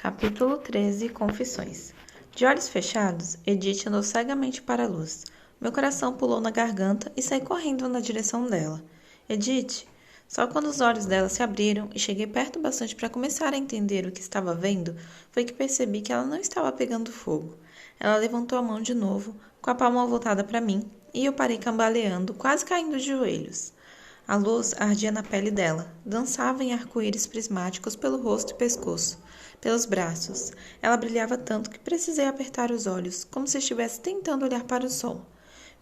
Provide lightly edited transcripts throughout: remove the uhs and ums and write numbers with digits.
Capítulo 13 Confissões. De olhos fechados, Edith andou cegamente para a luz. Meu coração pulou na garganta e saí correndo na direção dela. Edith! Só quando os olhos dela se abriram e cheguei perto bastante para começar a entender o que estava vendo, foi que percebi que ela não estava pegando fogo. Ela levantou a mão de novo, com a palma voltada para mim, e eu parei cambaleando, quase caindo de joelhos. A luz ardia na pele dela, dançava em arco-íris prismáticos pelo rosto e pescoço, pelos braços. Ela brilhava tanto que precisei apertar os olhos, como se estivesse tentando olhar para o sol.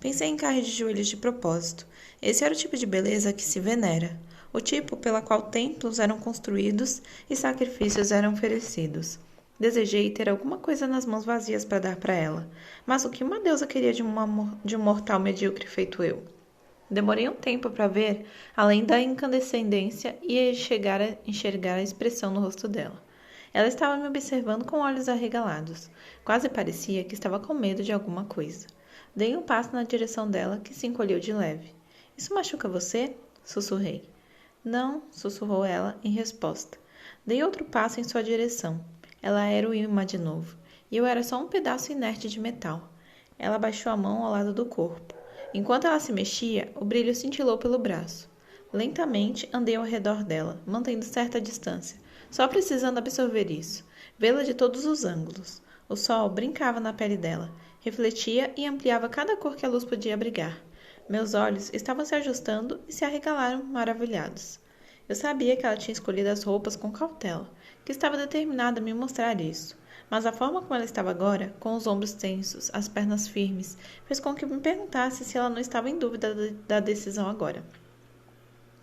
Pensei em cair de joelhos de propósito. Esse era o tipo de beleza que se venera, o tipo pela qual templos eram construídos e sacrifícios eram oferecidos. Desejei ter alguma coisa nas mãos vazias para dar para ela, mas o que uma deusa queria de um mortal medíocre feito eu? Demorei um tempo para ver, além da incandescência, e chegar a enxergar a expressão no rosto dela. Ela estava me observando com olhos arregalados. Quase parecia que estava com medo de alguma coisa. Dei um passo na direção dela, que se encolheu de leve. — Isso machuca você? Sussurrei. — Não, sussurrou ela em resposta. Dei outro passo em sua direção. Ela era o imã de novo, e eu era só um pedaço inerte de metal. Ela baixou a mão ao lado do corpo. Enquanto ela se mexia, o brilho cintilou pelo braço. Lentamente andei ao redor dela, mantendo certa distância, só precisando absorver isso, vê-la de todos os ângulos. O sol brincava na pele dela, refletia e ampliava cada cor que a luz podia abrigar. Meus olhos estavam se ajustando e se arregalaram maravilhados. Eu sabia que ela tinha escolhido as roupas com cautela, que estava determinada a me mostrar isso. Mas a forma como ela estava agora, com os ombros tensos, as pernas firmes, fez com que me perguntasse se ela não estava em dúvida da decisão agora.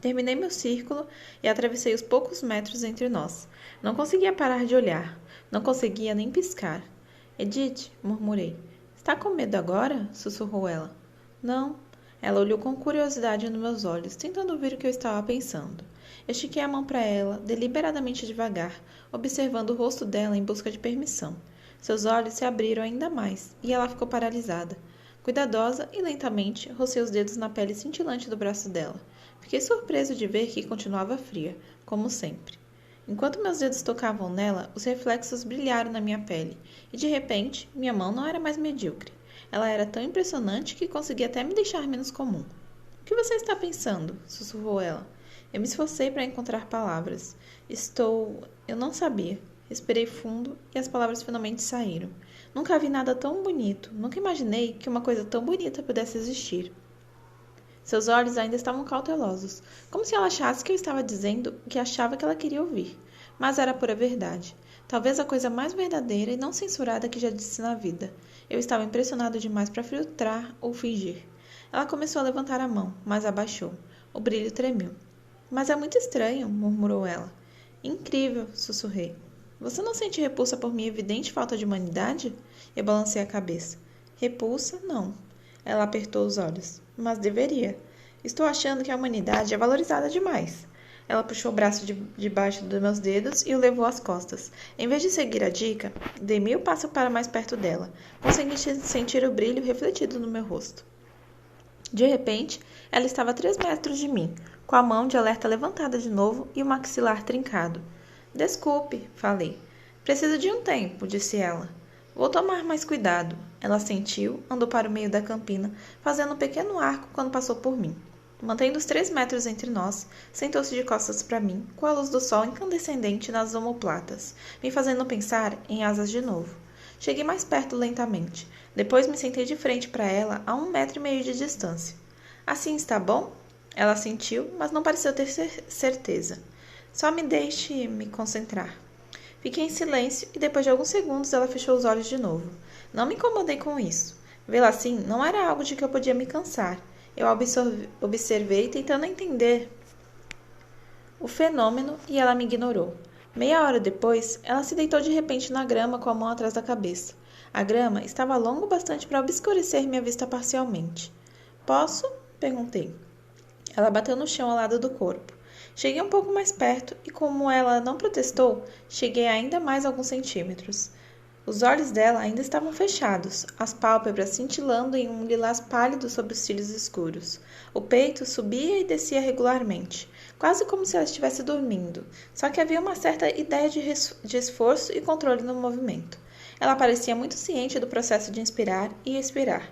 Terminei meu círculo e atravessei os poucos metros entre nós. Não conseguia parar de olhar. Não conseguia nem piscar. — Edith, murmurei. — Está com medo agora? Sussurrou ela. — Não. Ela olhou com curiosidade nos meus olhos, tentando ouvir o que eu estava pensando. Estiquei a mão para ela, deliberadamente devagar, observando o rosto dela em busca de permissão. Seus olhos se abriram ainda mais, e ela ficou paralisada. Cuidadosa e lentamente, rocei os dedos na pele cintilante do braço dela. Fiquei surpreso de ver que continuava fria, como sempre. Enquanto meus dedos tocavam nela, os reflexos brilharam na minha pele, e de repente, minha mão não era mais medíocre. Ela era tão impressionante que conseguia até me deixar menos comum. — O que você está pensando? Sussurrou ela. Eu me esforcei para encontrar palavras. Eu não sabia. Respirei fundo e as palavras finalmente saíram. Nunca vi nada tão bonito. Nunca imaginei que uma coisa tão bonita pudesse existir. Seus olhos ainda estavam cautelosos, como se ela achasse que eu estava dizendo o que achava que ela queria ouvir. Mas era pura verdade. Talvez a coisa mais verdadeira e não censurada que já disse na vida. Eu estava impressionado demais para filtrar ou fingir. Ela começou a levantar a mão, mas abaixou. O brilho tremeu. — Mas é muito estranho, murmurou ela. — Incrível, sussurrei. — Você não sente repulsa por minha evidente falta de humanidade? Eu balancei a cabeça. — Repulsa, não. Ela apertou os olhos. — Mas deveria. Estou achando que a humanidade é valorizada demais. Ela puxou o braço debaixo dos meus dedos e o levou às costas. Em vez de seguir a dica, dei meio passo para mais perto dela. Consegui sentir o brilho refletido no meu rosto. De repente, ela estava a 3 metros de mim, com a mão de alerta levantada de novo e o maxilar trincado. — Desculpe, falei. — Preciso de um tempo, disse ela. — Vou tomar mais cuidado. Ela assentiu, andou para o meio da campina, fazendo um pequeno arco quando passou por mim. Mantendo os 3 metros entre nós, sentou-se de costas para mim, com a luz do sol incandescente nas omoplatas, me fazendo pensar em asas de novo. Cheguei mais perto lentamente. Depois me sentei de frente para ela a 1,5 metros de distância. — Assim está bom? Ela assentiu, mas não pareceu ter certeza. — Só me deixe me concentrar. Fiquei em silêncio e depois de alguns segundos ela fechou os olhos de novo. Não me incomodei com isso. Vê-la assim não era algo de que eu podia me cansar. Eu a observei tentando entender o fenômeno e ela me ignorou. Meia hora depois, ela se deitou de repente na grama com a mão atrás da cabeça. A grama estava longa o bastante para obscurecer minha vista parcialmente. — Posso? Perguntei. Ela bateu no chão ao lado do corpo. Cheguei um pouco mais perto e, como ela não protestou, cheguei ainda mais alguns centímetros. Os olhos dela ainda estavam fechados, as pálpebras cintilando em um lilás pálido sob os cílios escuros. O peito subia e descia regularmente. quase como se ela estivesse dormindo, só que havia uma certa ideia de esforço e controle no movimento. Ela parecia muito ciente do processo de inspirar e expirar.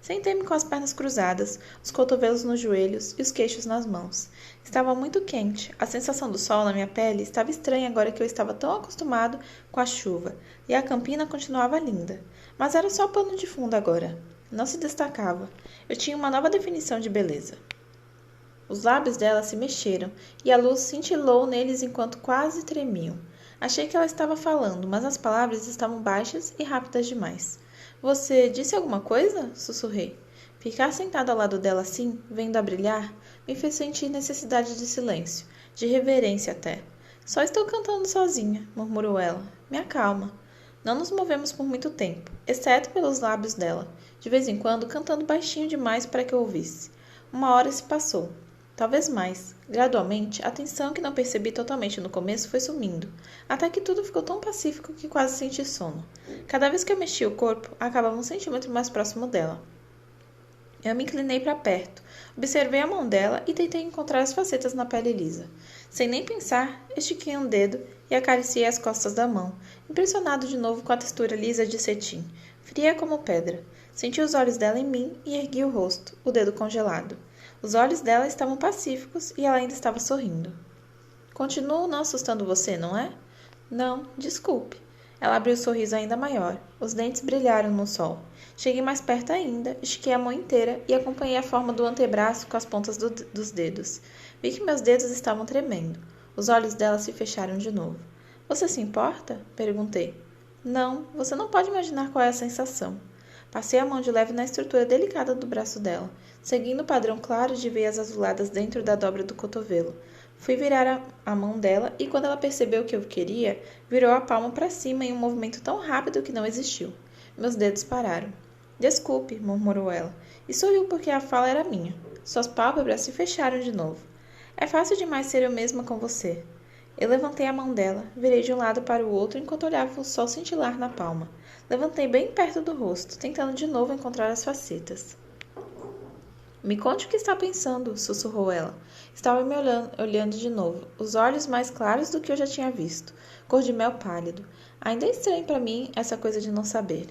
Sentei-me com as pernas cruzadas, os cotovelos nos joelhos e os queixos nas mãos. Estava muito quente, a sensação do sol na minha pele estava estranha agora que eu estava tão acostumado com a chuva, e a campina continuava linda. Mas era só pano de fundo agora. Não se destacava. Eu tinha uma nova definição de beleza. Os lábios dela se mexeram, e a luz cintilou neles enquanto quase tremiam. Achei que ela estava falando, mas as palavras estavam baixas e rápidas demais. Você disse alguma coisa? Sussurrei. Ficar sentado ao lado dela assim, vendo-a brilhar, me fez sentir necessidade de silêncio, de reverência até. Só estou cantando sozinha, murmurou ela. Me acalma. Não nos movemos por muito tempo, exceto pelos lábios dela, de vez em quando cantando baixinho demais para que eu ouvisse. 1 hora se passou. Talvez mais. Gradualmente, a tensão que não percebi totalmente no começo foi sumindo, até que tudo ficou tão pacífico que quase senti sono. Cada vez que eu mexia o corpo, acabava 1 centímetro mais próximo dela. Eu me inclinei para perto, observei a mão dela e tentei encontrar as facetas na pele lisa. Sem nem pensar, estiquei um dedo e acariciei as costas da mão, impressionado de novo com a textura lisa de cetim, fria como pedra. Senti os olhos dela em mim e ergui o rosto, o dedo congelado. Os olhos dela estavam pacíficos e ela ainda estava sorrindo. Continuo não assustando você, não é? Não, desculpe. Ela abriu o sorriso ainda maior. Os dentes brilharam no sol. Cheguei mais perto ainda, estiquei a mão inteira e acompanhei a forma do antebraço com as pontas dos dedos. Vi que meus dedos estavam tremendo. Os olhos dela se fecharam de novo. Você se importa? Perguntei. Não, você não pode imaginar qual é a sensação. Passei a mão de leve na estrutura delicada do braço dela, seguindo o padrão claro de veias azuladas dentro da dobra do cotovelo. Fui virar a mão dela e, quando ela percebeu o que eu queria, virou a palma para cima em um movimento tão rápido que não existiu. Meus dedos pararam. Desculpe, murmurou ela, e sorriu porque a fala era minha. Suas pálpebras se fecharam de novo. É fácil demais ser eu mesma com você. Eu levantei a mão dela, virei de um lado para o outro enquanto olhava o sol cintilar na palma. Levantei bem perto do rosto, tentando de novo encontrar as facetas. Me conte o que está pensando, sussurrou ela. Estava me olhando de novo, os olhos mais claros do que eu já tinha visto, cor de mel pálido. Ainda é estranho para mim essa coisa de não saber.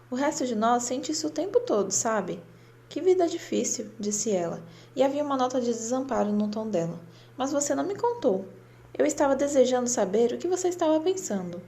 O resto de nós sente isso o tempo todo, sabe? Que vida difícil, disse ela, e havia uma nota de desamparo no tom dela. Mas você não me contou. Eu estava desejando saber o que você estava pensando.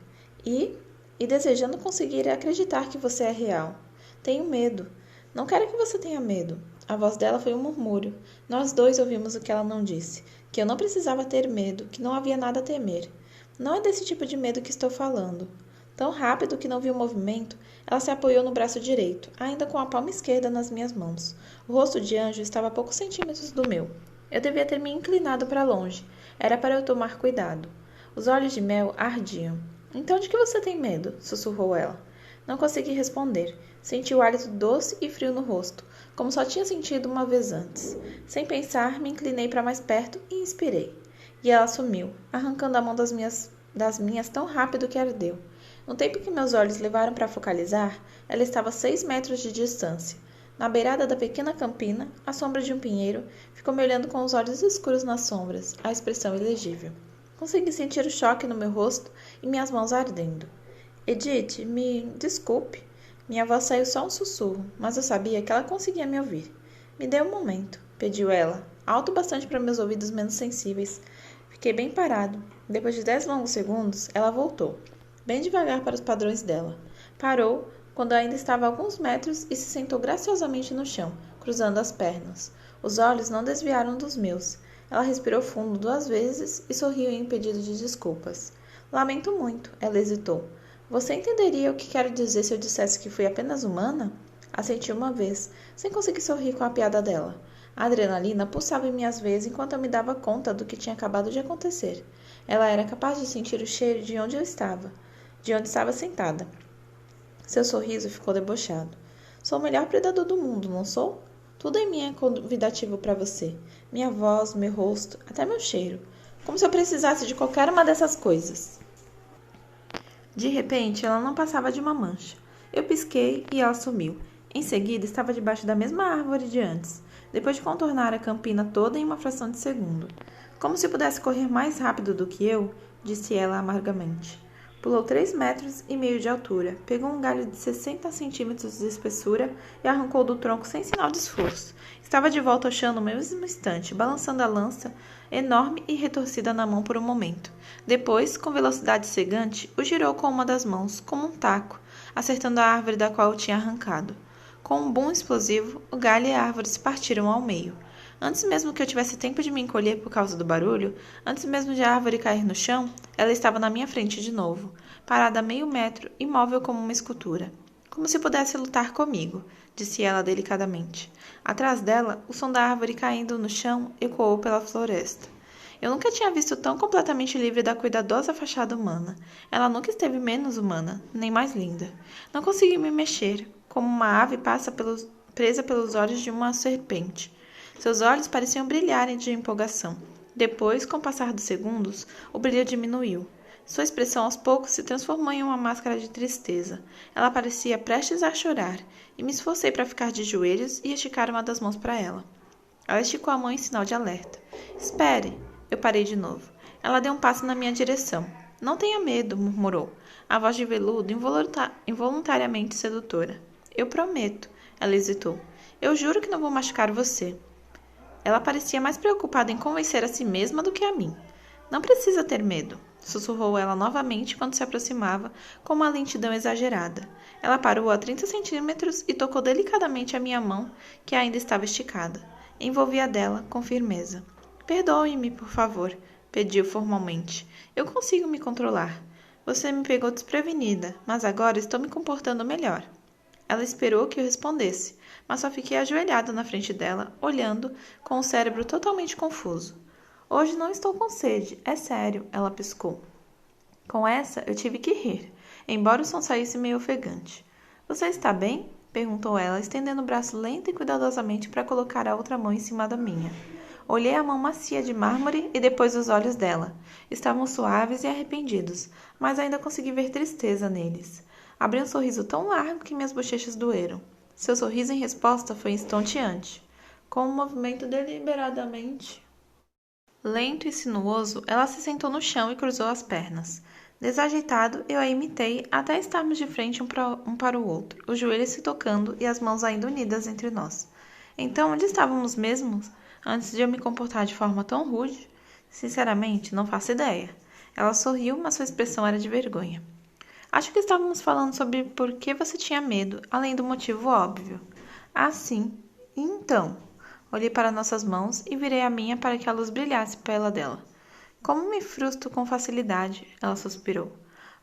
E desejando conseguir acreditar que você é real. Tenho medo. Não quero que você tenha medo. A voz dela foi um murmúrio. Nós dois ouvimos o que ela não disse. Que eu não precisava ter medo, que não havia nada a temer. Não é desse tipo de medo que estou falando. Tão rápido que não vi o movimento, ela se apoiou no braço direito, ainda com a palma esquerda nas minhas mãos. O rosto de Anjo estava a poucos centímetros do meu. Eu devia ter me inclinado para longe. Era para eu tomar cuidado. Os olhos de Mel ardiam. Então de que você tem medo? Sussurrou ela. Não consegui responder. Senti o hálito doce e frio no rosto, como só tinha sentido uma vez antes. Sem pensar, me inclinei para mais perto e inspirei. E ela sumiu, arrancando a mão das minhas tão rápido que ardeu. No tempo que meus olhos levaram para focalizar, ela estava a 6 metros de distância. Na beirada da pequena campina, à sombra de um pinheiro, ficou me olhando com os olhos escuros nas sombras, a expressão ilegível. Consegui sentir o choque no meu rosto e minhas mãos ardendo. Edith, me desculpe. Minha voz saiu só um sussurro, mas eu sabia que ela conseguia me ouvir. Me dê um momento, pediu ela, alto bastante para meus ouvidos menos sensíveis. Fiquei bem parado. Depois de 10 longos segundos, ela voltou, bem devagar para os padrões dela. Parou quando ainda estava a alguns metros e se sentou graciosamente no chão, cruzando as pernas. Os olhos não desviaram dos meus. Ela respirou fundo 2 vezes e sorriu em pedido de desculpas. Lamento muito, ela hesitou. Você entenderia o que quero dizer se eu dissesse que fui apenas humana? Assenti uma vez, sem conseguir sorrir com a piada dela. A adrenalina pulsava em minhas veias enquanto eu me dava conta do que tinha acabado de acontecer. Ela era capaz de sentir o cheiro de onde estava sentada. Seu sorriso ficou debochado. Sou o melhor predador do mundo, não sou? Tudo em mim é convidativo para você. Minha voz, meu rosto, até meu cheiro. Como se eu precisasse de qualquer uma dessas coisas. De repente, ela não passava de uma mancha. Eu pisquei e ela sumiu. Em seguida, estava debaixo da mesma árvore de antes, depois de contornar a campina toda em uma fração de segundo. Como se pudesse correr mais rápido do que eu, disse ela amargamente. Pulou 3,5 metros de altura, pegou um galho de 60 centímetros de espessura e arrancou do tronco sem sinal de esforço. Estava de volta ao chão no mesmo instante, balançando a lança enorme e retorcida na mão por um momento. Depois, com velocidade cegante, o girou com uma das mãos, como um taco, acertando a árvore da qual o tinha arrancado. Com um boom explosivo, o galho e a árvore se partiram ao meio. Antes mesmo que eu tivesse tempo de me encolher por causa do barulho, antes mesmo de a árvore cair no chão, ela estava na minha frente de novo, parada a meio metro, imóvel como uma escultura. Como se pudesse lutar comigo, disse ela delicadamente. Atrás dela, o som da árvore caindo no chão ecoou pela floresta. Eu nunca tinha visto tão completamente livre da cuidadosa fachada humana. Ela nunca esteve menos humana, nem mais linda. Não consegui me mexer, como uma ave presa pelos olhos de uma serpente. Seus olhos pareciam brilharem de empolgação. Depois, com o passar dos segundos, o brilho diminuiu. Sua expressão aos poucos se transformou em uma máscara de tristeza. Ela parecia prestes a chorar, e me esforcei para ficar de joelhos e esticar uma das mãos para ela. Ela esticou a mão em sinal de alerta. Espere! Eu parei de novo. Ela deu um passo na minha direção. Não tenha medo, murmurou, a voz de veludo involuntariamente sedutora. Eu prometo, ela hesitou. Eu juro que não vou machucar você. Ela parecia mais preocupada em convencer a si mesma do que a mim. Não precisa ter medo, sussurrou ela novamente quando se aproximava com uma lentidão exagerada. Ela parou a 30 centímetros e tocou delicadamente a minha mão, que ainda estava esticada. Envolvi a dela com firmeza. Perdoe-me, por favor, pediu formalmente. Eu consigo me controlar. Você me pegou desprevenida, mas agora estou me comportando melhor. Ela esperou que eu respondesse, mas só fiquei ajoelhada na frente dela, olhando, com o cérebro totalmente confuso. Hoje não estou com sede, é sério, ela piscou. Com essa, eu tive que rir, embora o som saísse meio ofegante. Você está bem? Perguntou ela, estendendo o braço lenta e cuidadosamente para colocar a outra mão em cima da minha. Olhei a mão macia de mármore e depois os olhos dela. Estavam suaves e arrependidos, mas ainda consegui ver tristeza neles. Abri um sorriso tão largo que minhas bochechas doeram. Seu sorriso em resposta foi estonteante. Com um movimento deliberadamente lento e sinuoso, ela se sentou no chão e cruzou as pernas. Desajeitado, eu a imitei até estarmos de frente um para o outro, os joelhos se tocando e as mãos ainda unidas entre nós. Então, onde estávamos mesmo antes de eu me comportar de forma tão rude? Sinceramente, não faço ideia. Ela sorriu, mas sua expressão era de vergonha. Acho que estávamos falando sobre por que você tinha medo, além do motivo óbvio. Ah, sim. Então, olhei para nossas mãos e virei a minha para que a luz brilhasse pela dela. Como me frustro com facilidade, ela suspirou.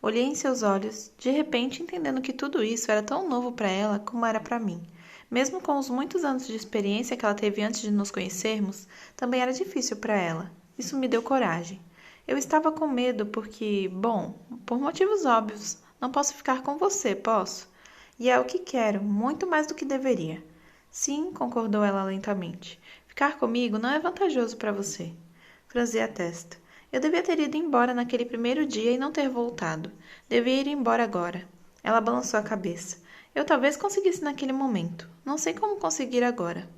Olhei em seus olhos, de repente entendendo que tudo isso era tão novo para ela como era para mim. Mesmo com os muitos anos de experiência que ela teve antes de nos conhecermos, também era difícil para ela. Isso me deu coragem. Eu estava com medo porque, bom, por motivos óbvios, não posso ficar com você, posso? E é o que quero, muito mais do que deveria. Sim, concordou ela lentamente. Ficar comigo não é vantajoso para você. Franzi a testa. Eu devia ter ido embora naquele primeiro dia e não ter voltado. Devia ir embora agora. Ela balançou a cabeça. Eu talvez conseguisse naquele momento. Não sei como conseguir agora.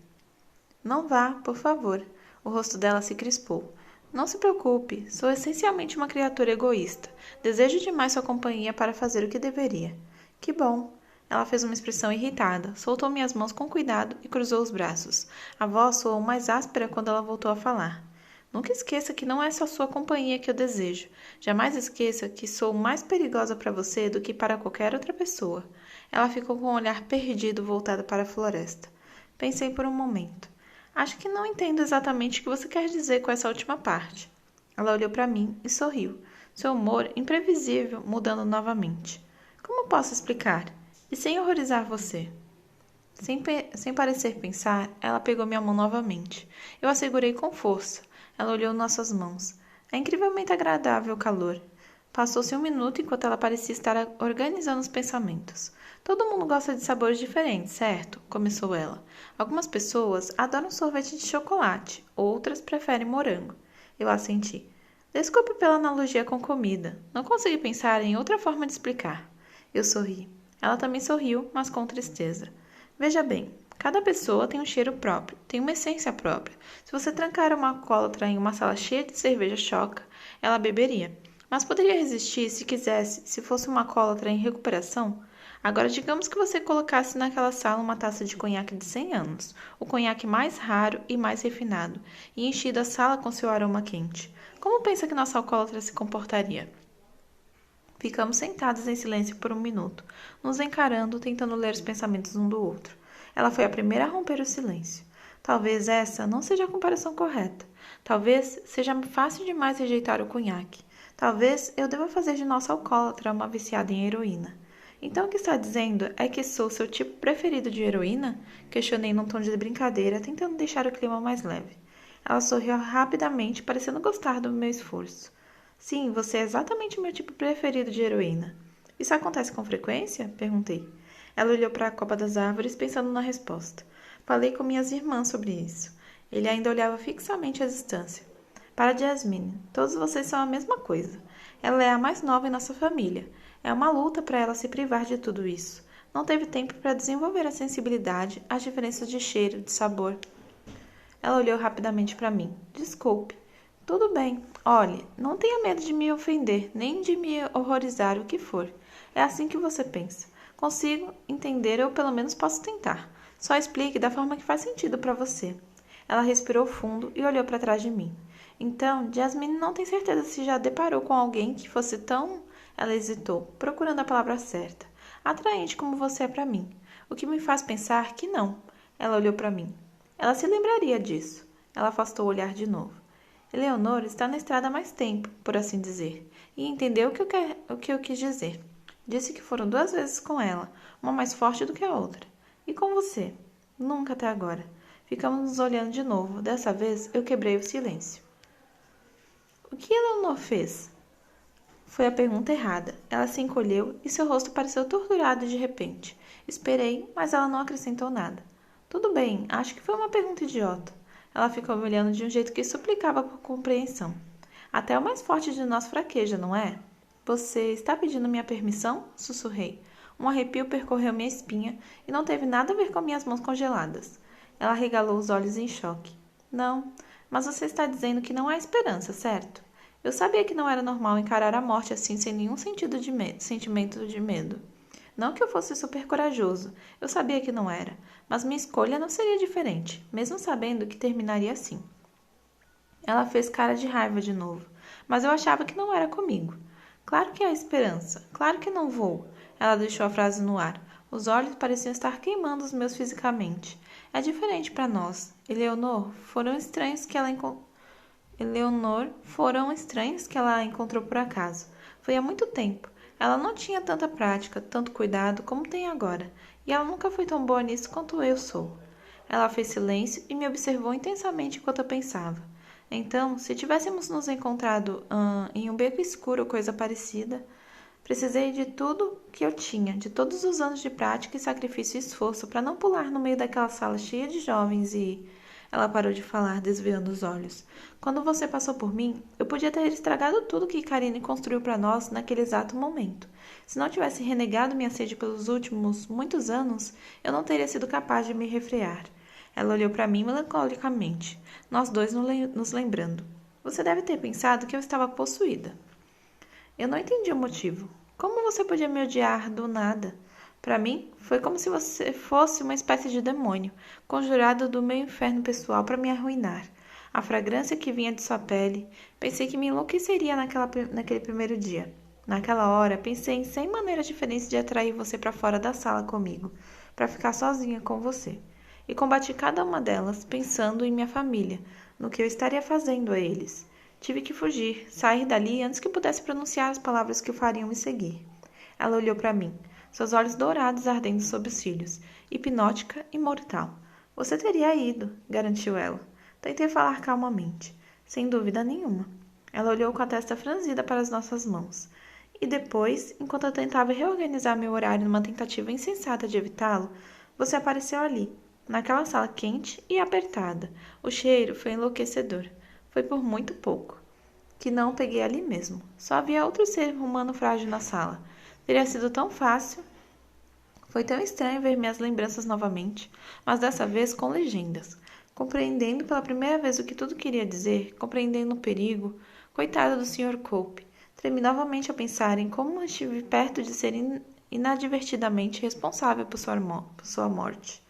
Não vá, por favor. O rosto dela se crispou. Não se preocupe, sou essencialmente uma criatura egoísta. Desejo demais sua companhia para fazer o que deveria. Que bom. Ela fez uma expressão irritada, soltou minhas mãos com cuidado e cruzou os braços. A voz soou mais áspera quando ela voltou a falar. Nunca esqueça que não é só sua companhia que eu desejo. Jamais esqueça que sou mais perigosa para você do que para qualquer outra pessoa. Ela ficou com o olhar perdido voltado para a floresta. Pensei por um momento. Acho que não entendo exatamente o que você quer dizer com essa última parte. Ela olhou para mim e sorriu. Seu humor, imprevisível, mudando novamente. Como posso explicar? E sem horrorizar você. Sem parecer pensar, ela pegou minha mão novamente. Eu a segurei com força. Ela olhou nossas mãos. É incrivelmente agradável o calor. Passou-se um minuto enquanto ela parecia estar organizando os pensamentos. Todo mundo gosta de sabores diferentes, certo? Começou ela. Algumas pessoas adoram sorvete de chocolate, outras preferem morango. Eu assenti. Desculpe pela analogia com comida. Não consegui pensar em outra forma de explicar. Eu sorri. Ela também sorriu, mas com tristeza. Veja bem, Cada pessoa tem um cheiro próprio, tem uma essência própria. Se você trancar uma alcoólatra em uma sala cheia de cerveja choca, ela beberia. Mas poderia resistir se quisesse, se fosse uma alcoólatra em recuperação? Agora, digamos que você colocasse naquela sala uma taça de conhaque de 100 anos, o conhaque mais raro e mais refinado, e enchido a sala com seu aroma quente. Como pensa que nossa alcoólatra se comportaria? Ficamos sentados em silêncio por um minuto, nos encarando, tentando ler os pensamentos um do outro. Ela foi a primeira a romper o silêncio. Talvez essa não seja a comparação correta. Talvez seja fácil demais rejeitar o conhaque. Talvez eu deva fazer de nossa alcoólatra uma viciada em heroína. Então o que está dizendo é que sou seu tipo preferido de heroína? Questionei num tom de brincadeira, tentando deixar o clima mais leve. Ela sorriu rapidamente, parecendo gostar do meu esforço. Sim, você é exatamente o meu tipo preferido de heroína. Isso acontece com frequência? Perguntei. Ela olhou para a copa das árvores, pensando na resposta. Falei com minhas irmãs sobre isso. Ele ainda olhava fixamente à distância. Para Jasmine, todos vocês são a mesma coisa. Ela é a mais nova em nossa família. É uma luta para ela se privar de tudo isso. Não teve tempo para desenvolver a sensibilidade às diferenças de cheiro, de sabor. Ela olhou rapidamente para mim. Desculpe. Tudo bem. Olhe, não tenha medo de me ofender, nem de me horrorizar, o que for. É assim que você pensa. Consigo entender ou pelo menos posso tentar. Só explique da forma que faz sentido para você. Ela respirou fundo e olhou para trás de mim. Então, Jasmine não tem certeza se já deparou com alguém que fosse tão... Ela hesitou, procurando a palavra certa. Atraente como você é para mim. O que me faz pensar que não. Ela olhou para mim. Ela se lembraria disso. Ela afastou o olhar de novo. Eleonor está na estrada há mais tempo, por assim dizer, e entendeu o que eu quis dizer. Disse que foram 2 vezes com ela, uma mais forte do que a outra. E com você? Nunca até agora. Ficamos nos olhando de novo. Dessa vez, eu quebrei o silêncio. O que Eleonor fez? Foi a pergunta errada. Ela se encolheu e seu rosto pareceu torturado de repente. Esperei, mas ela não acrescentou nada. Tudo bem, acho que foi uma pergunta idiota. Ela ficou me olhando de um jeito que suplicava por compreensão. Até o mais forte de nós fraqueja, não é? Você está pedindo minha permissão? Sussurrei. Um arrepio percorreu minha espinha e não teve nada a ver com minhas mãos congeladas. Ela regalou os olhos em choque. Não, mas você está dizendo que não há esperança, certo? Eu sabia que não era normal encarar a morte assim sem nenhum sentimento de medo. Não que eu fosse super corajoso, eu sabia que não era, mas minha escolha não seria diferente, mesmo sabendo que terminaria assim. Ela fez cara de raiva de novo, mas eu achava que não era comigo. Claro que há esperança, claro que não vou. Ela deixou a frase no ar. Os olhos pareciam estar queimando os meus fisicamente. É diferente para nós. Eleonor, foram estranhos que ela encontrou por acaso. Foi há muito tempo. Ela não tinha tanta prática, tanto cuidado como tem agora, e ela nunca foi tão boa nisso quanto eu sou. Ela fez silêncio e me observou intensamente enquanto eu pensava. Então, se tivéssemos nos encontrado em um beco escuro ou coisa parecida, precisei de tudo que eu tinha, de todos os anos de prática e sacrifício e esforço para não pular no meio daquela sala cheia de jovens e... Ela parou de falar, desviando os olhos. Quando você passou por mim, eu podia ter estragado tudo que Karine construiu para nós naquele exato momento. Se não tivesse renegado minha sede pelos últimos muitos anos, eu não teria sido capaz de me refrear. Ela olhou para mim melancolicamente, nós dois nos lembrando. Você deve ter pensado que eu estava possuída. Eu não entendi o motivo. Como você podia me odiar do nada? Para mim, foi como se você fosse uma espécie de demônio, conjurado do meu inferno pessoal para me arruinar. A fragrância que vinha de sua pele, pensei que me enlouqueceria naquele primeiro dia. Naquela hora, pensei em 100 maneiras diferentes de atrair você para fora da sala comigo, para ficar sozinha com você. E combati cada uma delas, pensando em minha família, no que eu estaria fazendo a eles. Tive que fugir, sair dali antes que pudesse pronunciar as palavras que o fariam me seguir. Ela olhou para mim. Seus olhos dourados ardendo sob os cílios, hipnótica e mortal. Você teria ido, garantiu ela. Tentei falar calmamente. Sem dúvida nenhuma. Ela olhou com a testa franzida para as nossas mãos. E depois, enquanto eu tentava reorganizar meu horário numa tentativa insensata de evitá-lo, você apareceu ali, naquela sala quente e apertada. O cheiro foi enlouquecedor. Foi por muito pouco. Que não o peguei ali mesmo. Só havia outro ser humano frágil na sala. Teria sido tão fácil. Foi tão estranho ver minhas lembranças novamente, mas dessa vez com legendas. Compreendendo pela primeira vez o que tudo queria dizer, compreendendo o perigo, coitado do Sr. Cope. Tremi novamente ao pensar em como estive perto de ser inadvertidamente responsável por sua morte.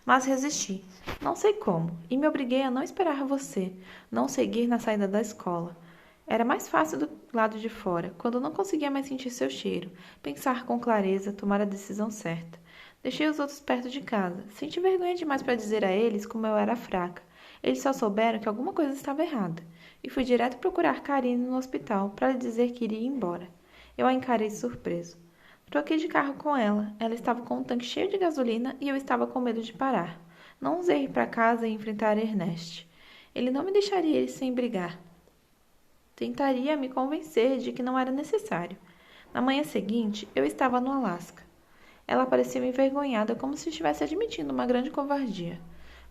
Mas resisti, não sei como, e me obriguei a não esperar você, não seguir na saída da escola. Era mais fácil do lado de fora, quando não conseguia mais sentir seu cheiro, pensar com clareza, tomar a decisão certa. Deixei os outros perto de casa. Senti vergonha demais para dizer a eles como eu era fraca. Eles só souberam que alguma coisa estava errada. E fui direto procurar Karine no hospital para lhe dizer que iria embora. Eu a encarei surpreso. Troquei de carro com ela. Ela estava com um tanque cheio de gasolina e eu estava com medo de parar. Não ousei ir para casa e enfrentar Ernest. Ele não me deixaria ir sem brigar. Tentaria me convencer de que não era necessário. Na manhã seguinte, eu estava no Alasca. Ela parecia envergonhada, como se estivesse admitindo uma grande covardia.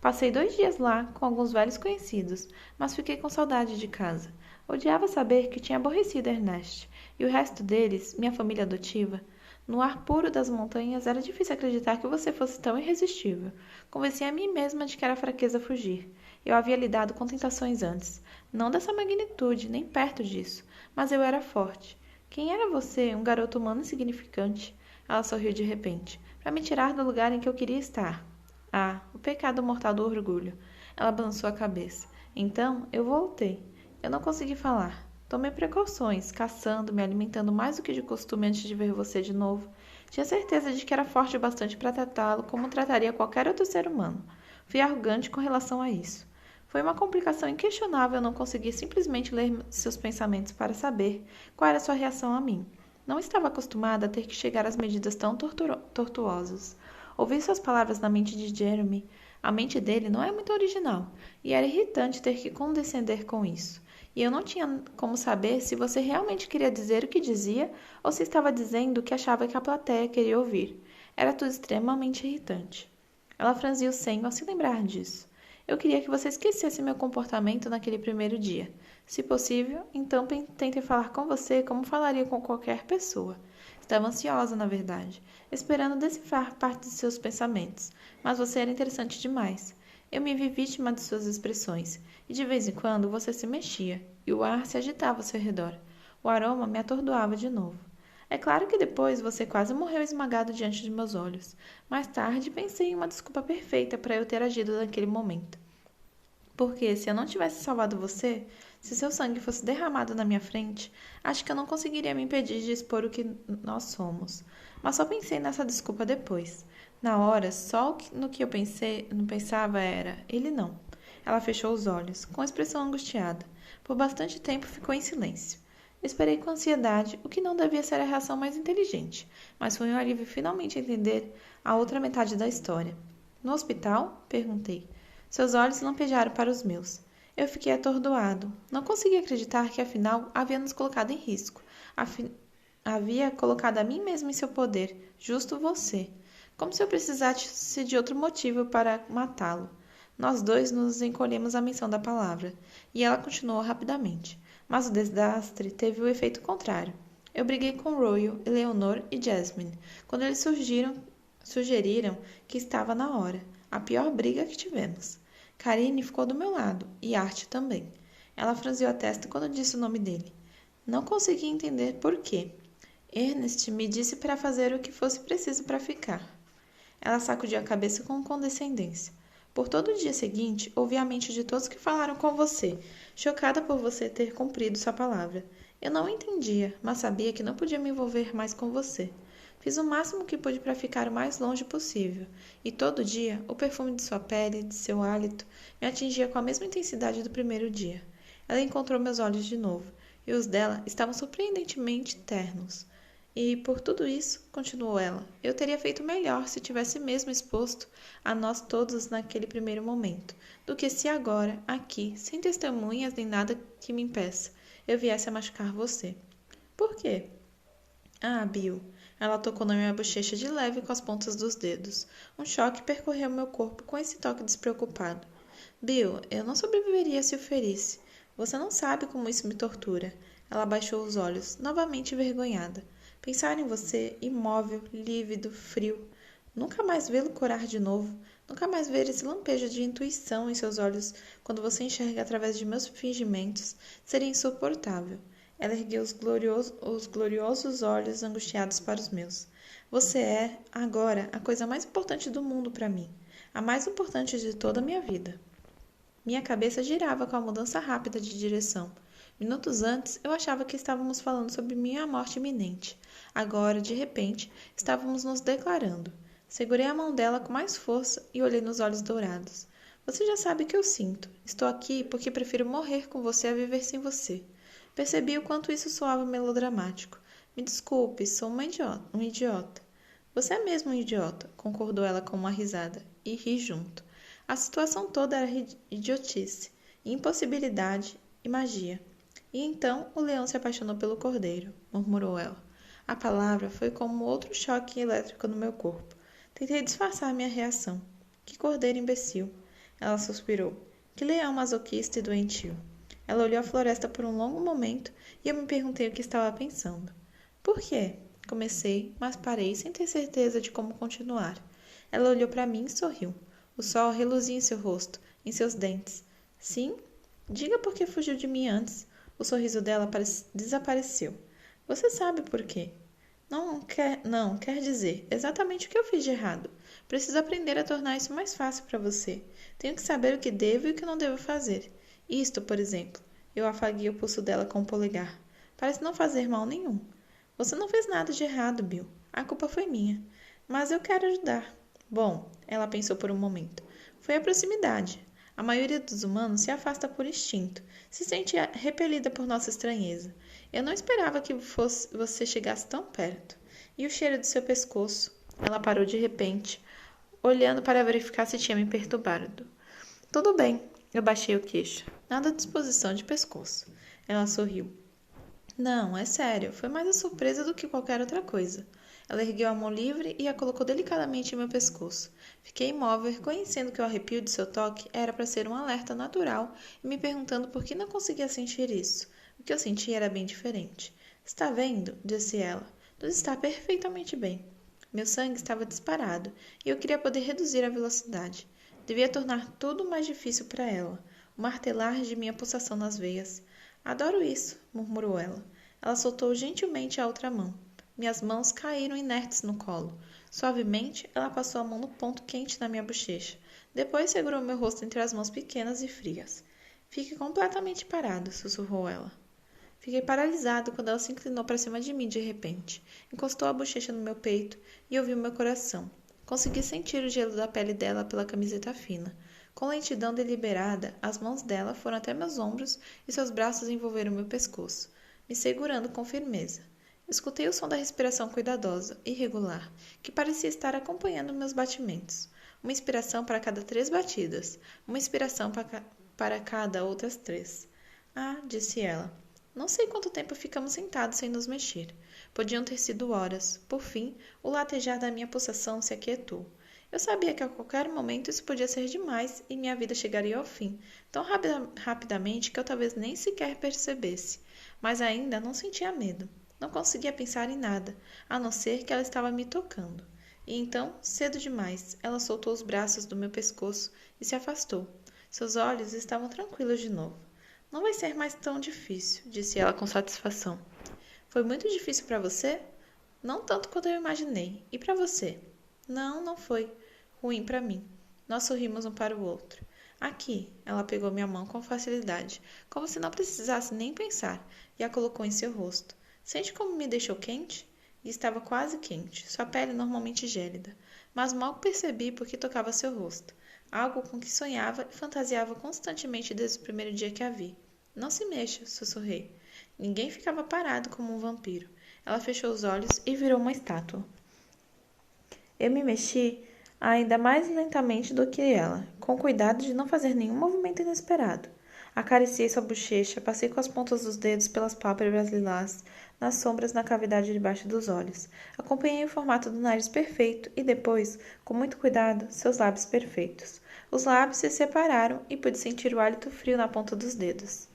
Passei 2 dias lá, com alguns velhos conhecidos, mas fiquei com saudade de casa. Odiava saber que tinha aborrecido Ernest, e o resto deles, minha família adotiva. No ar puro das montanhas, era difícil acreditar que você fosse tão irresistível. Convenci a mim mesma de que era fraqueza fugir. Eu havia lidado com tentações antes. Não dessa magnitude, nem perto disso. Mas eu era forte. Quem era você, um garoto humano insignificante? Ela sorriu de repente, para me tirar do lugar em que eu queria estar. Ah, o pecado mortal do orgulho. Ela balançou a cabeça. Então, eu voltei. Eu não consegui falar. Tomei precauções, caçando, me alimentando mais do que de costume antes de ver você de novo. Tinha certeza de que era forte o bastante para tratá-lo como trataria qualquer outro ser humano. Fui arrogante com relação a isso. Foi uma complicação inquestionável não conseguir simplesmente ler seus pensamentos para saber qual era sua reação a mim. Não estava acostumada a ter que chegar às medidas tão tortuosas. Ouvir suas palavras na mente de Jeremy, a mente dele não é muito original, e era irritante ter que condescender com isso. E eu não tinha como saber se você realmente queria dizer o que dizia ou se estava dizendo o que achava que a plateia queria ouvir. Era tudo extremamente irritante. Ela franziu o senho ao se lembrar disso. Eu queria que você esquecesse meu comportamento naquele primeiro dia. Se possível, então tente falar com você como falaria com qualquer pessoa. Estava ansiosa, na verdade, esperando decifrar parte de seus pensamentos, mas você era interessante demais. Eu me vi vítima de suas expressões, e de vez em quando você se mexia, e o ar se agitava ao seu redor. O aroma me atordoava de novo. É claro que depois você quase morreu esmagado diante de meus olhos. Mais tarde pensei em uma desculpa perfeita para eu ter agido naquele momento. Porque se eu não tivesse salvado você, se seu sangue fosse derramado na minha frente, acho que eu não conseguiria me impedir de expor o que nós somos. Mas só pensei nessa desculpa depois. Na hora, só no que eu não pensava era, ele não. Ela fechou os olhos, com expressão angustiada. Por bastante tempo ficou em silêncio. Esperei com ansiedade, o que não devia ser a reação mais inteligente, mas foi um alívio finalmente entender a outra metade da história. No hospital? Perguntei. Seus olhos lampejaram para os meus. Eu fiquei atordoado. Não conseguia acreditar que, afinal, havia nos colocado em risco. Havia colocado a mim mesmo em seu poder, justo você. Como se eu precisasse de outro motivo para matá-lo. Nós dois nos encolhemos à menção da palavra, e ela continuou rapidamente. Mas o desastre teve o efeito contrário. Eu briguei com Royal, Eleanor e Jasmine, quando eles sugeriram que estava na hora. A pior briga que tivemos. Karine ficou do meu lado, e Art também. Ela franziu a testa quando disse o nome dele. Não consegui entender por quê. Ernest me disse para fazer o que fosse preciso para ficar. Ela sacudiu a cabeça com condescendência. Por todo o dia seguinte, ouvi a mente de todos que falaram com você, chocada por você ter cumprido sua palavra. Eu não entendia, mas sabia que não podia me envolver mais com você. Fiz o máximo que pude para ficar o mais longe possível, e todo dia o perfume de sua pele, de seu hálito, me atingia com a mesma intensidade do primeiro dia. Ela encontrou meus olhos de novo, e os dela estavam surpreendentemente ternos. E, por tudo isso, continuou ela, eu teria feito melhor se tivesse mesmo exposto a nós todos naquele primeiro momento, do que se agora, aqui, sem testemunhas nem nada que me impeça, eu viesse a machucar você. Por quê? Ah, Bill. Ela tocou na minha bochecha de leve com as pontas dos dedos. Um choque percorreu meu corpo com esse toque despreocupado. Bill, eu não sobreviveria se o ferisse. Você não sabe como isso me tortura. Ela baixou os olhos, novamente envergonhada. Pensar em você, imóvel, lívido, frio. Nunca mais vê-lo corar de novo, nunca mais ver esse lampejo de intuição em seus olhos quando você enxerga através de meus fingimentos, seria insuportável. Ela ergueu os gloriosos olhos angustiados para os meus. Você é, agora, a coisa mais importante do mundo para mim, a mais importante de toda a minha vida. Minha cabeça girava com a mudança rápida de direção. Minutos antes, eu achava que estávamos falando sobre minha morte iminente. Agora, de repente, estávamos nos declarando. Segurei a mão dela com mais força e olhei nos olhos dourados. Você já sabe o que eu sinto. Estou aqui porque prefiro morrer com você a viver sem você. Percebi o quanto isso soava melodramático. Me desculpe, sou um idiota. Você é mesmo um idiota, concordou ela com uma risada, e ri junto. A situação toda era idiotice, impossibilidade e magia. E então o leão se apaixonou pelo cordeiro, murmurou ela. A palavra foi como outro choque elétrico no meu corpo. Tentei disfarçar minha reação. Que cordeiro imbecil. Ela suspirou. Que leão masoquista e doentio. Ela olhou a floresta por um longo momento e eu me perguntei o que estava pensando. Por quê? Comecei, mas parei sem ter certeza de como continuar. Ela olhou para mim e sorriu. O sol reluzia em seu rosto, em seus dentes. Sim? Diga por que fugiu de mim antes. O sorriso dela desapareceu. Você sabe por quê? Não, quer dizer exatamente o que eu fiz de errado. Preciso aprender a tornar isso mais fácil para você. Tenho que saber o que devo e o que não devo fazer. Isto, por exemplo. Eu afaguei o pulso dela com o polegar. Parece não fazer mal nenhum. Você não fez nada de errado, Bill. A culpa foi minha. Mas eu quero ajudar. Bom, ela pensou por um momento. Foi a proximidade. A maioria dos humanos se afasta por instinto, se sente repelida por nossa estranheza. Eu não esperava que você chegasse tão perto. E o cheiro de seu pescoço? Ela parou de repente, olhando para verificar se tinha me perturbado. Tudo bem, eu baixei o queixo. Nada de disposição de pescoço. Ela sorriu. Não, é sério, foi mais a surpresa do que qualquer outra coisa. Ela ergueu a mão livre e a colocou delicadamente em meu pescoço. Fiquei imóvel, reconhecendo que o arrepio de seu toque era para ser um alerta natural e me perguntando por que não conseguia sentir isso. O que eu sentia era bem diferente. Está vendo? Disse ela. Tudo está perfeitamente bem. Meu sangue estava disparado e eu queria poder reduzir a velocidade. Devia tornar tudo mais difícil para ela. O martelar de minha pulsação nas veias. Adoro isso, murmurou ela. Ela soltou gentilmente a outra mão. Minhas mãos caíram inertes no colo. Suavemente, ela passou a mão no ponto quente na minha bochecha. Depois segurou meu rosto entre as mãos pequenas e frias. Fique completamente parado, sussurrou ela. Fiquei paralisado quando ela se inclinou para cima de mim de repente. Encostou a bochecha no meu peito e ouviu meu coração. Consegui sentir o gelo da pele dela pela camiseta fina. Com lentidão deliberada, as mãos dela foram até meus ombros e seus braços envolveram meu pescoço, me segurando com firmeza. Escutei o som da respiração cuidadosa, irregular, que parecia estar acompanhando meus batimentos. Uma inspiração para cada 3 batidas, uma inspiração para cada outras 3. Ah, disse ela. Não sei quanto tempo ficamos sentados sem nos mexer. Podiam ter sido horas. Por fim, o latejar da minha pulsação se aquietou. Eu sabia que a qualquer momento isso podia ser demais e minha vida chegaria ao fim, tão rapidamente que eu talvez nem sequer percebesse. Mas ainda não sentia medo. Não conseguia pensar em nada, a não ser que ela estava me tocando. E então, cedo demais, ela soltou os braços do meu pescoço e se afastou. Seus olhos estavam tranquilos de novo. Não vai ser mais tão difícil, disse ela com satisfação. Foi muito difícil para você? Não tanto quanto eu imaginei. E para você? Não, não foi. Ruim para mim. Nós sorrimos um para o outro. Aqui, ela pegou minha mão com facilidade, como se não precisasse nem pensar, e a colocou em seu rosto. Sente como me deixou quente? E estava quase quente, sua pele normalmente gélida, mas mal percebi porque tocava seu rosto, algo com que sonhava e fantasiava constantemente desde o primeiro dia que a vi. Não se mexa, sussurrei. Ninguém ficava parado como um vampiro. Ela fechou os olhos e virou uma estátua. Eu me mexi ainda mais lentamente do que ela, com cuidado de não fazer nenhum movimento inesperado. Acariciei sua bochecha, passei com as pontas dos dedos pelas pálpebras lilás, nas sombras na cavidade debaixo dos olhos. Acompanhei o formato do nariz perfeito e depois, com muito cuidado, seus lábios perfeitos. Os lábios se separaram e pude sentir o hálito frio na ponta dos dedos.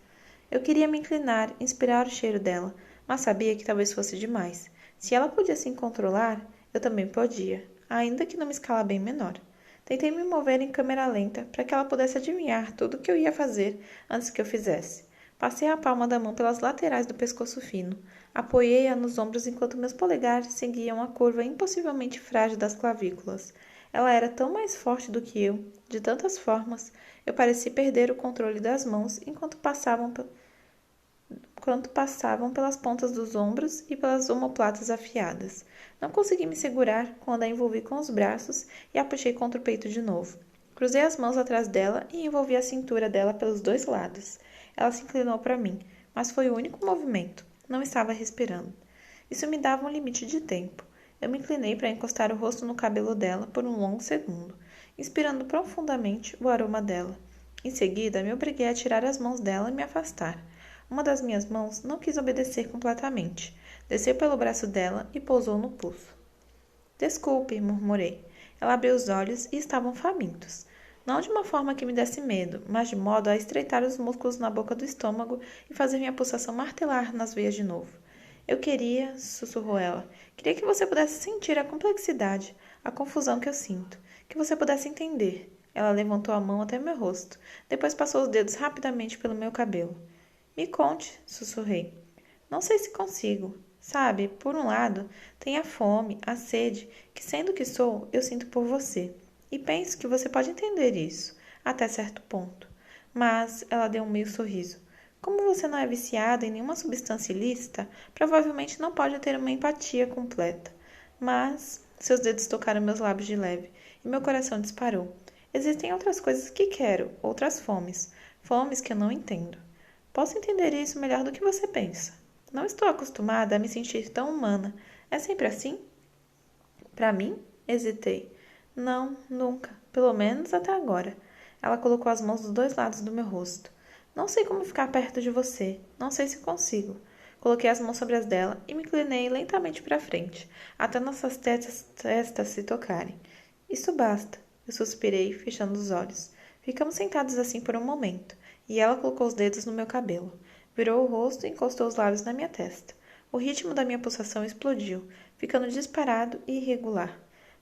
Eu queria me inclinar, inspirar o cheiro dela, mas sabia que talvez fosse demais. Se ela podia se controlar, Eu também podia, ainda que numa escala bem menor. Tentei me mover em câmera lenta para que ela pudesse adivinhar tudo o que eu ia fazer antes que eu fizesse. Passei a palma da mão pelas laterais do pescoço fino. Apoiei-a nos ombros enquanto meus polegares seguiam a curva impossivelmente frágil das clavículas. Ela era tão mais forte do que eu, de tantas formas. Eu parecia perder o controle das mãos enquanto passavam pelas pontas dos ombros e pelas omoplatas afiadas. Não consegui me segurar quando a envolvi com os braços e a puxei contra o peito de novo. Cruzei as mãos atrás dela e envolvi a cintura dela pelos dois lados. Ela se inclinou para mim, mas foi o único movimento. Não estava respirando. Isso me dava um limite de tempo. Eu me inclinei para encostar o rosto no cabelo dela por um longo segundo, inspirando profundamente o aroma dela. Em seguida, me obriguei a tirar as mãos dela e me afastar. Uma das minhas mãos não quis obedecer completamente. Desceu pelo braço dela e pousou no pulso. Desculpe, murmurei. Ela abriu os olhos e estavam famintos. Não de uma forma que me desse medo, mas de modo a estreitar os músculos na boca do estômago e fazer minha pulsação martelar nas veias de novo. Eu queria, sussurrou ela, queria que você pudesse sentir a complexidade, a confusão que eu sinto, que você pudesse entender. Ela levantou a mão até meu rosto, depois passou os dedos rapidamente pelo meu cabelo. Me conte, sussurrei. Não sei se consigo. Sabe, por um lado, tem a fome, a sede, que sendo o que sou, eu sinto por você. E penso que você pode entender isso, até certo ponto. Mas, ela deu um meio sorriso. Como você não é viciada em nenhuma substância ilícita, provavelmente não pode ter uma empatia completa. Mas, seus dedos tocaram meus lábios de leve, e meu coração disparou. Existem outras coisas que quero, outras fomes. Fomes que eu não entendo. Posso entender isso melhor do que você pensa. Não estou acostumada a me sentir tão humana. É sempre assim? Para mim? Hesitei. Não, nunca. Pelo menos até agora. Ela colocou as mãos dos dois lados do meu rosto. Não sei como ficar perto de você. Não sei se consigo. Coloquei as mãos sobre as dela e me inclinei lentamente para frente, até nossas testas se tocarem. Isso basta. Eu suspirei, fechando os olhos. Ficamos sentados assim por um momento, e ela colocou os dedos no meu cabelo. Virou o rosto e encostou os lábios na minha testa. O ritmo da minha pulsação explodiu, ficando disparado e irregular.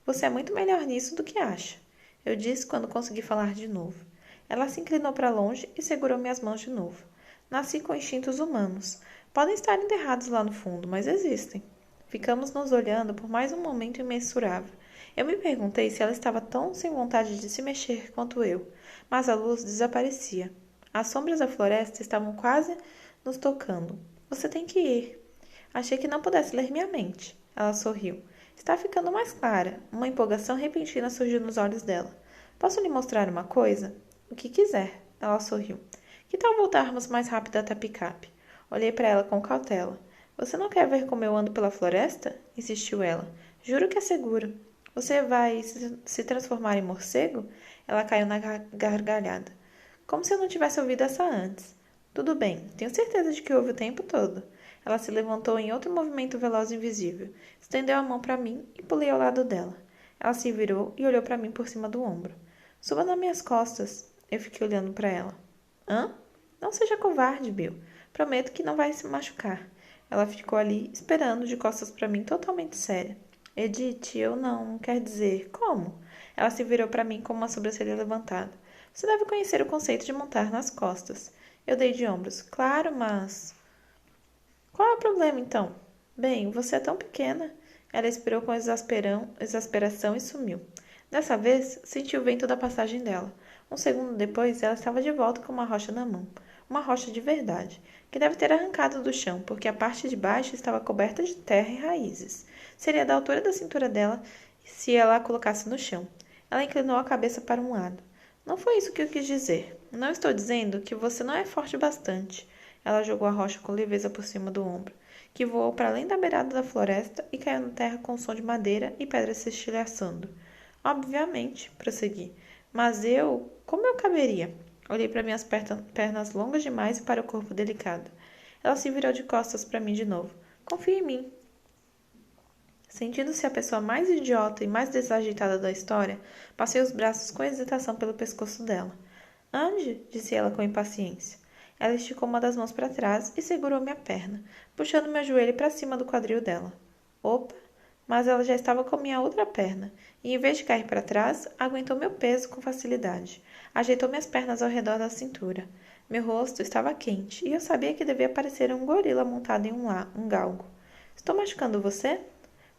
Você é muito melhor nisso do que acha, eu disse quando consegui falar de novo. Ela se inclinou para longe e segurou minhas mãos de novo. Nasci com instintos humanos. Podem estar enterrados lá no fundo, mas existem. Ficamos nos olhando por mais um momento imensurável. Eu me perguntei se ela estava tão sem vontade de se mexer quanto eu, mas a luz desaparecia. As sombras da floresta estavam quase nos tocando. Você tem que ir. Achei que não pudesse ler minha mente. Ela sorriu. Está ficando mais clara. Uma empolgação repentina surgiu nos olhos dela. Posso lhe mostrar uma coisa? O que quiser. Ela sorriu. Que tal voltarmos mais rápido até a picape? Olhei para ela com cautela. Você não quer ver como eu ando pela floresta? Insistiu ela. Juro que é seguro. Você vai se transformar em morcego? Ela caiu na gargalhada. Como se eu não tivesse ouvido essa antes. Tudo bem, tenho certeza de que ouve o tempo todo. Ela se levantou em outro movimento veloz e invisível, estendeu a mão para mim e pulei ao lado dela. Ela se virou e olhou para mim por cima do ombro. Suba nas minhas costas. Eu fiquei olhando para ela. Hã? Não seja covarde, Bill. Prometo que não vai se machucar. Ela ficou ali, esperando, de costas para mim, totalmente séria. Edith, eu não... Quer dizer, como? Ela se virou para mim com uma sobrancelha levantada. Você deve conhecer o conceito de montar nas costas. Eu dei de ombros. Claro, mas... Qual é o problema, então? Bem, você é tão pequena. Ela expirou com exasperação e sumiu. Dessa vez, senti o vento da passagem dela. Um segundo depois, ela estava de volta com uma rocha na mão. Uma rocha de verdade, que deve ter arrancado do chão, porque a parte de baixo estava coberta de terra e raízes. Seria da altura da cintura dela se ela a colocasse no chão. Ela inclinou a cabeça para um lado. Não foi isso que eu quis dizer. Não estou dizendo que você não é forte bastante. Ela jogou a rocha com leveza por cima do ombro, que voou para além da beirada da floresta e caiu na terra com som de madeira e pedras se estilhaçando. Obviamente, prossegui. Mas como eu caberia? Olhei para minhas pernas longas demais e para o corpo delicado. Ela se virou de costas para mim de novo. Confie em mim. Sentindo-se a pessoa mais idiota e mais desajeitada da história, passei os braços com hesitação pelo pescoço dela. Ande, disse ela com impaciência. Ela esticou uma das mãos para trás e segurou minha perna, puxando meu joelho para cima do quadril dela. Opa! mas ela já estava com minha outra perna, e em vez de cair para trás, aguentou meu peso com facilidade. Ajeitou minhas pernas ao redor da cintura. Meu rosto estava quente, e eu sabia que devia parecer um gorila montado em um galgo. Estou machucando você?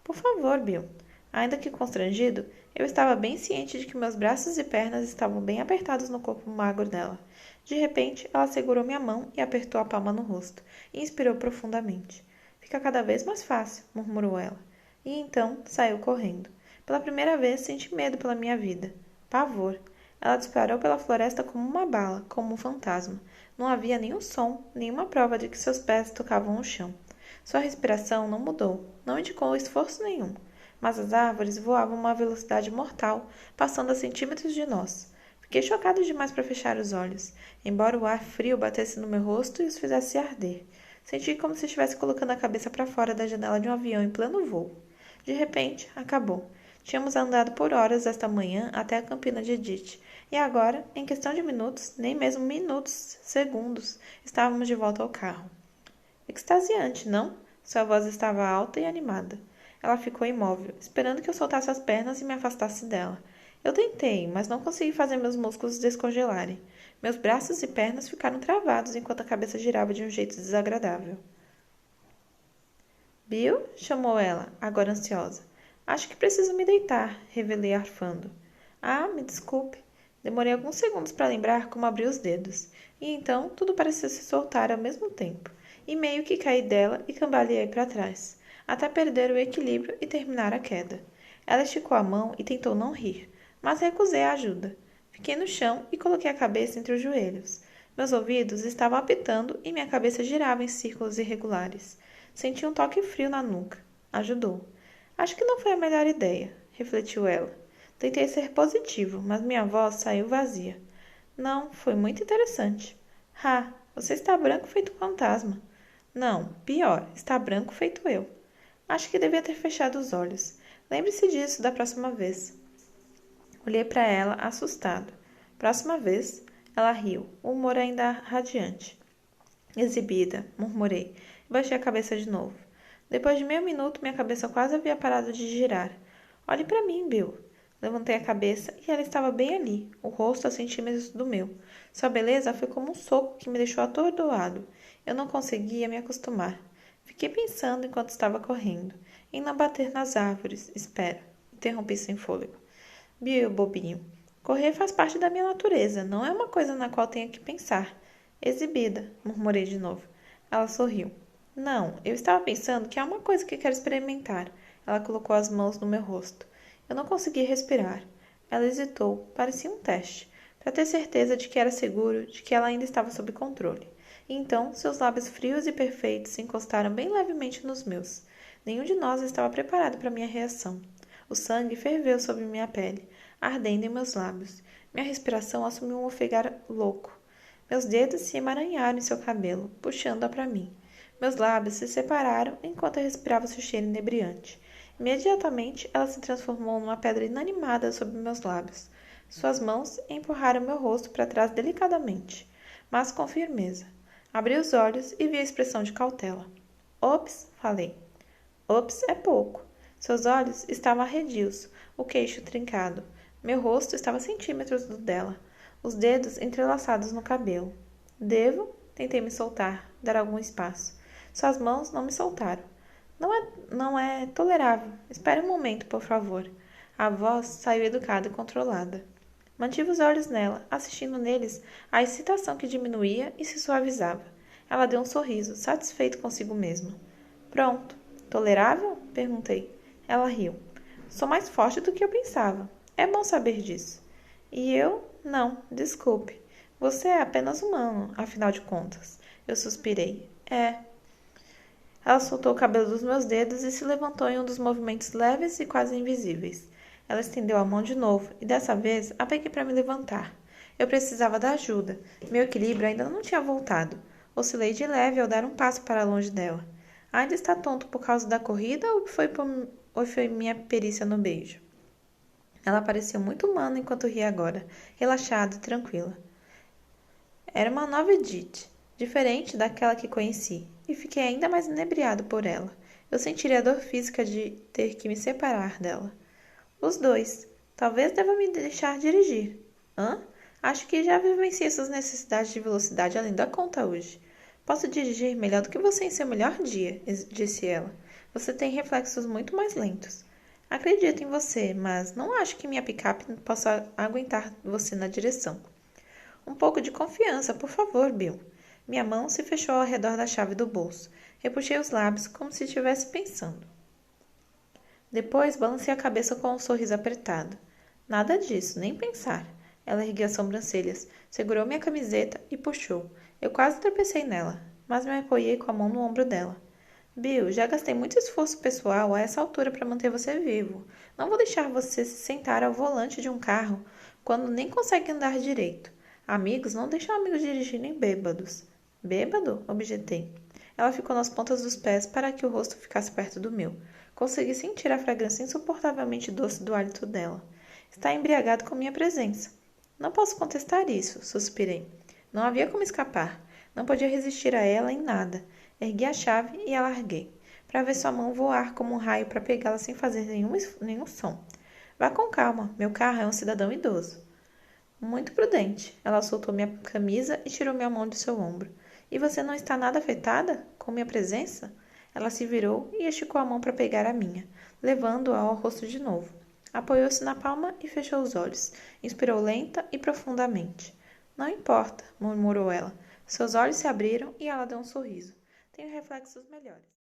Por favor, Bill. Ainda que constrangido, eu estava bem ciente de que meus braços e pernas estavam bem apertados no corpo magro dela. De repente, ela segurou minha mão e apertou a palma no rosto, e inspirou profundamente. Fica cada vez mais fácil, murmurou ela. E então saiu correndo. Pela primeira vez senti medo pela minha vida. Pavor. Ela disparou pela floresta como uma bala, como um fantasma. Não havia nenhum som, nenhuma prova de que seus pés tocavam o chão. Sua respiração não mudou, não indicou esforço nenhum. Mas as árvores voavam a uma velocidade mortal, passando a centímetros de nós. Fiquei chocado demais para fechar os olhos, embora o ar frio batesse no meu rosto e os fizesse arder. Senti como se estivesse colocando a cabeça para fora da janela de um avião em pleno voo. De repente, acabou. Tínhamos andado por horas esta manhã até a campina de Edith, e agora, em questão de minutos, nem mesmo minutos, segundos, estávamos de volta ao carro. Extasiante, não? Sua voz estava alta e animada. Ela ficou imóvel, esperando que eu soltasse as pernas e me afastasse dela. Eu tentei, mas não consegui fazer meus músculos descongelarem. Meus braços e pernas ficaram travados enquanto a cabeça girava de um jeito desagradável. Bill? Chamou ela, agora ansiosa. Acho que preciso me deitar, revelei arfando. Ah, me desculpe. Demorei alguns segundos para lembrar como abri os dedos. E então tudo parecia se soltar ao mesmo tempo. E meio que caí dela e cambaleei para trás, até perder o equilíbrio e terminar a queda. Ela esticou a mão e tentou não rir, mas recusei a ajuda. Fiquei no chão e coloquei a cabeça entre os joelhos. Meus ouvidos estavam apitando e minha cabeça girava em círculos irregulares. Senti um toque frio na nuca. Ajudou. Acho que não foi a melhor ideia, refletiu ela. Tentei ser positivo, mas minha voz saiu vazia. Não, foi muito interessante. Ah, você está branco feito um fantasma. Não, pior, está branco feito eu. Acho que devia ter fechado os olhos. Lembre-se disso da próxima vez. Olhei para ela, assustado. Próxima vez, ela riu, o humor ainda radiante. Exibida, murmurei, e baixei a cabeça de novo. Depois de meio minuto, minha cabeça quase havia parado de girar. Olhe para mim, Bill. Levantei a cabeça e ela estava bem ali, o rosto a centímetros do meu. Sua beleza foi como um soco que me deixou atordoado. Eu não conseguia me acostumar. Fiquei pensando enquanto estava correndo, em não bater nas árvores. Espera, interrompi sem fôlego. Bill, bobinho, correr faz parte da minha natureza, não é uma coisa na qual tenho que pensar. Exibida, murmurei de novo. Ela sorriu. Não, eu estava pensando que é uma coisa que quero experimentar. Ela colocou as mãos no meu rosto. Eu não consegui respirar. Ela hesitou, parecia um teste, para ter certeza de que era seguro, de que ela ainda estava sob controle. E então, seus lábios frios e perfeitos se encostaram bem levemente nos meus. Nenhum de nós estava preparado para minha reação. O sangue ferveu sobre minha pele, ardendo em meus lábios. Minha respiração assumiu um ofegar louco. Meus dedos se emaranharam em seu cabelo, puxando-a para mim. Meus lábios se separaram enquanto eu respirava seu cheiro inebriante. Imediatamente, ela se transformou numa pedra inanimada sob meus lábios. Suas mãos empurraram meu rosto para trás delicadamente, mas com firmeza. Abri os olhos e vi a expressão de cautela. Ops, falei. Ops é pouco. Seus olhos estavam arredios, o queixo trincado. Meu rosto estava a centímetros do dela, os dedos entrelaçados no cabelo. Devo? Tentei me soltar, dar algum espaço. Suas mãos não me soltaram. Não é tolerável. Espere um momento, por favor. A voz saiu educada e controlada. Mantive os olhos nela, assistindo neles a excitação que diminuía e se suavizava. Ela deu um sorriso, satisfeito consigo mesma. Pronto. Tolerável? Perguntei. Ela riu. Sou mais forte do que eu pensava. É bom saber disso. E eu? Não, desculpe. Você é apenas humano, afinal de contas. Eu suspirei. Ela soltou o cabelo dos meus dedos e se levantou em um dos movimentos leves e quase invisíveis. Ela estendeu a mão de novo e dessa vez a peguei para me levantar. Eu precisava da ajuda. Meu equilíbrio ainda não tinha voltado. Oscilei de leve ao dar um passo para longe dela. Ainda está tonto por causa da corrida ou foi minha perícia no beijo? Ela pareceu muito humana enquanto ria agora, relaxada e tranquila. Era uma nova Edith, diferente daquela que conheci, e fiquei ainda mais inebriado por ela. Eu sentiria a dor física de ter que me separar dela. Os dois. Talvez deva me deixar dirigir. Hã? Acho que já vivenciei suas necessidades de velocidade além da conta hoje. Posso dirigir melhor do que você em seu melhor dia, disse ela. Você tem reflexos muito mais lentos. Acredito em você, mas não acho que minha picape possa aguentar você na direção. Um pouco de confiança, por favor, Bill. Minha mão se fechou ao redor da chave do bolso. Repuxei os lábios como se estivesse pensando. Depois balancei a cabeça com um sorriso apertado. Nada disso, nem pensar. Ela ergueu as sobrancelhas, segurou minha camiseta e puxou. Eu quase tropecei nela, mas me apoiei com a mão no ombro dela. Bill, já gastei muito esforço pessoal a essa altura para manter você vivo. Não vou deixar você se sentar ao volante de um carro quando nem consegue andar direito. Amigos não deixam amigos dirigirem bêbados. Bêbado? Objetei. Ela ficou nas pontas dos pés para que o rosto ficasse perto do meu. Consegui sentir a fragrância insuportavelmente doce do hálito dela. Está embriagado com minha presença. Não posso contestar isso, suspirei. Não havia como escapar. Não podia resistir a ela em nada. Ergui a chave e a larguei, para ver sua mão voar como um raio para pegá-la sem fazer nenhum som. Vá com calma, meu carro é um cidadão idoso. Muito prudente. Ela soltou minha camisa e tirou minha mão de seu ombro. E você não está nada afetada com minha presença? Ela se virou e esticou a mão para pegar a minha, levando-a ao rosto de novo. Apoiou-se na palma e fechou os olhos. Inspirou lenta e profundamente. Não importa, murmurou ela. Seus olhos se abriram e ela deu um sorriso. Tenho reflexos melhores.